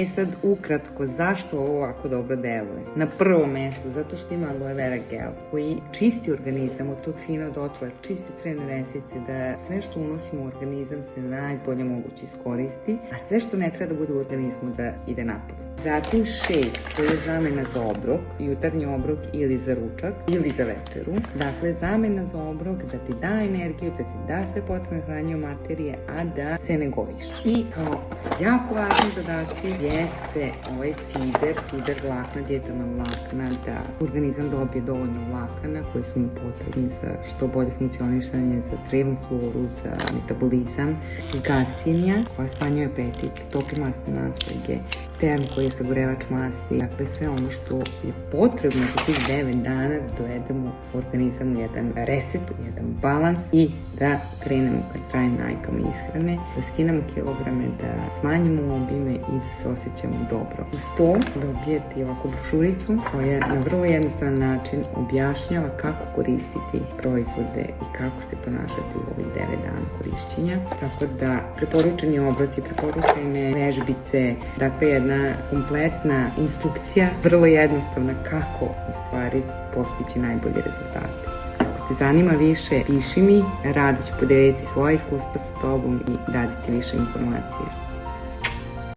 Sad ukratko, zašto ovo ovako dobro deluje? Na prvo mesto, zato što ima aloe vera gel koji čisti organizam od toksina, od otrova, čisti crevne resice, da sve što unosimo u organizam se najbolje moguće iskoristi, a sve što ne treba da bude u organizmu da ide napolje. Zatim shake, koji je zamena za obrok, jutarnji obrok ili za ručak ili za večeru. Dakle, zamena za obrok da ti da energiju, da ti da sve potrebne hranjive materije, a da se ne gojiš. I kao jako važni dodaci jeste ovaj fiber vlakna, dijetalna vlakna, da organizam dobije dovoljno vlakana koji su mu potrebni za što bolje funkcionišanje, za crevnu floru, za metabolizam. Garsinija, koja smanjuje apetit, topi masne naslage, term koji je sagorevač masti, dakle sve ono što je potrebno za tih 9 dana da dovedemo organizam u jedan reset, u jedan balans i da krenemo ka zdravim navikama ishrane, da skinemo kilograme, da smanjimo obime i da se osjećamo dobro. Uz to dobijete ovako brošuricu koja na vrlo jednostavan način objašnjava kako koristiti proizvode i kako se ponašati u ovih 9 dana korišćenja. Tako da preporučeni obroci, preporučene vežbice, dakle jedna kompletna instrukcija, vrlo jednostavna kako u stvari postići najbolje rezultate. Ako te zanima više, piši mi, rado ću podeliti svoje iskustva sa tobom i dati ti više informacija.